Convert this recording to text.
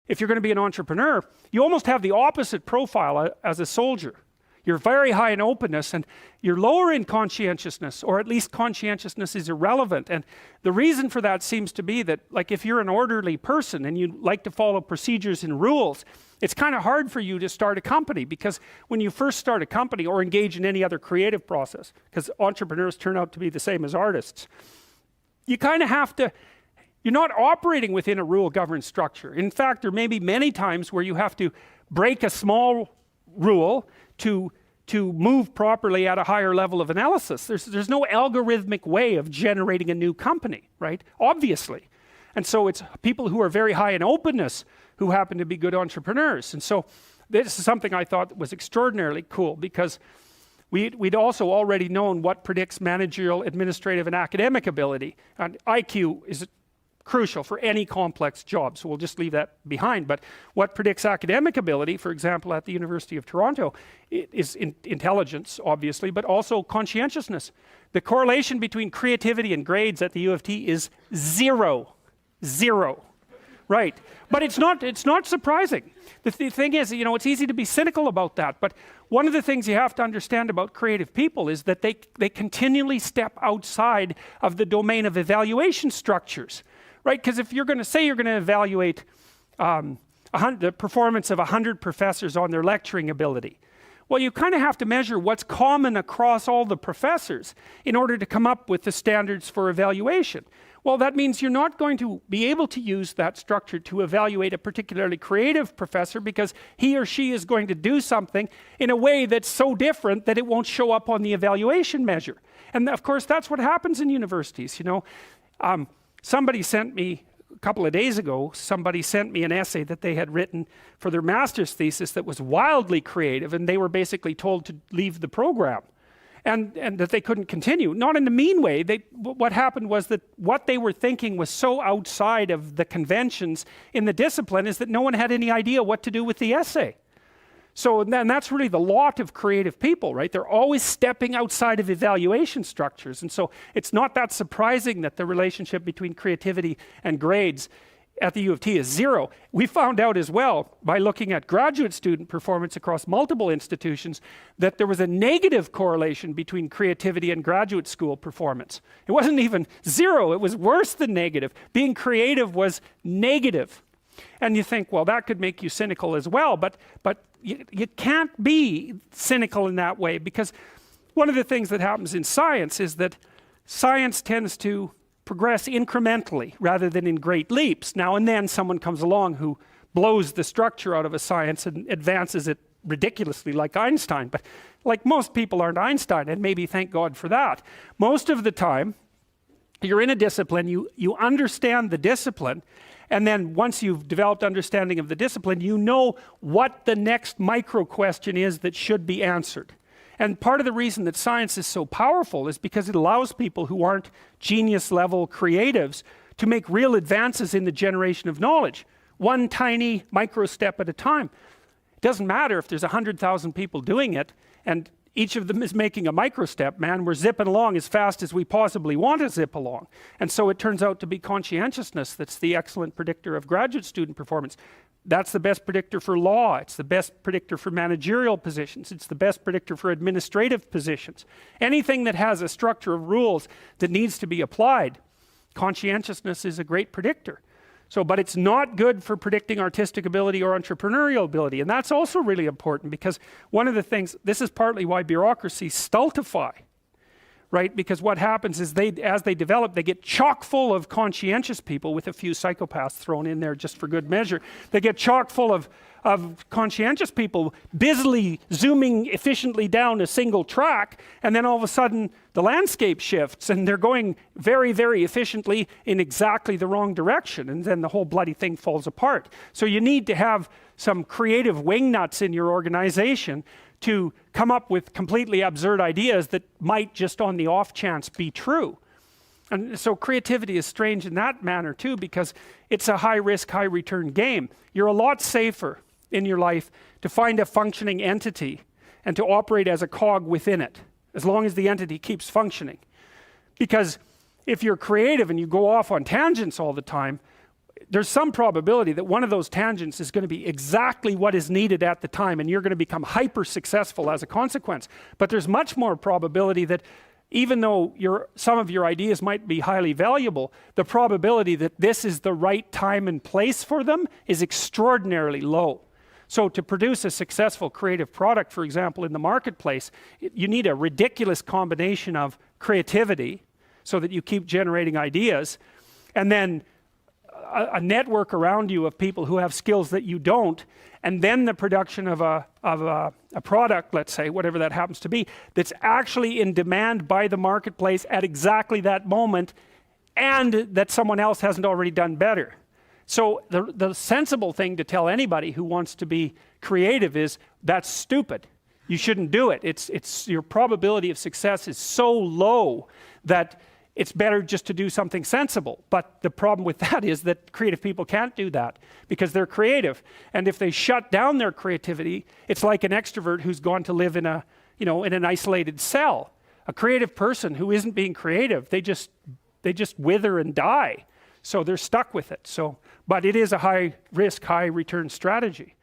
if you're going to be an entrepreneur, you almost have the opposite profile as a soldier. You're very high in openness and you're lower in conscientiousness, or at least conscientiousness is irrelevant. And the reason for that seems to be that, like, if you're an orderly person and you like to follow procedures and rules, it's kind of hard for you to start a company, because when you first start a company or engage in any other creative process, because entrepreneurs turn out to be the same as artists, you kind of have to, you're not operating within a rule-governed structure. In fact, there may be many times where you have to break a small rule to move properly at a higher level of analysis. There's no algorithmic way of generating a new company, right? Obviously. And so it's people who are very high in openness who happen to be good entrepreneurs. And so this is something I thought was extraordinarily cool, because we'd also already known what predicts managerial, administrative, and academic ability. And IQ is crucial for any complex job, so we'll just leave that behind. But what predicts academic ability, for example, at the University of Toronto, is intelligence, obviously, but also conscientiousness. The correlation between creativity and grades at the U of T is zero. Right? But it's not surprising. The thing is, you know, it's easy to be cynical about that, but one of the things you have to understand about creative people is that they continually step outside of the domain of evaluation structures. Right? Because if you're going to say you're going to evaluate the performance of 100 professors on their lecturing ability, well, you kind of have to measure what's common across all the professors in order to come up with the standards for evaluation. Well, that means you're not going to be able to use that structure to evaluate a particularly creative professor, because he or she is going to do something in a way that's so different that it won't show up on the evaluation measure. And of course, that's what happens in universities, you know. Somebody sent me, a couple of days ago, somebody sent me an essay that they had written for their master's thesis that was wildly creative, and they were basically told to leave the program and that they couldn't continue. Not in a mean way. What happened was that what they were thinking was so outside of the conventions in the discipline is that no one had any idea what to do with the essay. So then that's really the lot of creative people, right? They're always stepping outside of evaluation structures. And so it's not that surprising that the relationship between creativity and grades at the U of T is zero. We found out as well, by looking at graduate student performance across multiple institutions, that there was a negative correlation between creativity and graduate school performance. It wasn't even zero, it was worse than negative. Being creative was negative. And you think, well, that could make you cynical as well, but you can't be cynical in that way, because one of the things that happens in science is that science tends to progress incrementally rather than in great leaps. Now and then someone comes along who blows the structure out of a science and advances it ridiculously, like Einstein. But like, most people aren't Einstein, and maybe thank God for that. Most of the time, you're in a discipline, you understand the discipline, and then once you've developed understanding of the discipline, you know what the next micro question is that should be answered. And part of the reason that science is so powerful is because it allows people who aren't genius level creatives to make real advances in the generation of knowledge, one tiny micro step at a time. It doesn't matter if there's 100,000 people doing it and each of them is making a micro step, man. We're zipping along as fast as we possibly want to zip along. And so it turns out to be conscientiousness that's the excellent predictor of graduate student performance. That's the best predictor for law. It's the best predictor for managerial positions. It's the best predictor for administrative positions. Anything that has a structure of rules that needs to be applied, conscientiousness is a great predictor. So, but it's not good for predicting artistic ability or entrepreneurial ability. And that's also really important, because one of the things, this is partly why bureaucracies stultify, right? Because what happens is as they develop, they get chock full of conscientious people, with a few psychopaths thrown in there just for good measure. They get chock full of conscientious people busily zooming efficiently down a single track, and then all of a sudden the landscape shifts and they're going very, very efficiently in exactly the wrong direction, and then the whole bloody thing falls apart. So you need to have some creative wingnuts in your organization to come up with completely absurd ideas that might just on the off chance be true. And so creativity is strange in that manner too, because it's a high risk, high return game. You're a lot safer in your life to find a functioning entity and to operate as a cog within it, as long as the entity keeps functioning. Because if you're creative and you go off on tangents all the time, there's some probability that one of those tangents is going to be exactly what is needed at the time, and you're going to become hyper successful as a consequence. But there's much more probability that even though some of your ideas might be highly valuable, the probability that this is the right time and place for them is extraordinarily low. So to produce a successful creative product, for example, in the marketplace, you need a ridiculous combination of creativity so that you keep generating ideas, and then a network around you of people who have skills that you don't, and then the production of a product, let's say, whatever that happens to be, that's actually in demand by the marketplace at exactly that moment, and that someone else hasn't already done better. So the sensible thing to tell anybody who wants to be creative is, that's stupid. You shouldn't do it. It's your probability of success is so low that it's better just to do something sensible. But the problem with that is that creative people can't do that because they're creative. And if they shut down their creativity, it's like an extrovert who's gone to live in an isolated cell. A creative person who isn't being creative, they just wither and die. So they're stuck with it. But it is a high risk, high return strategy.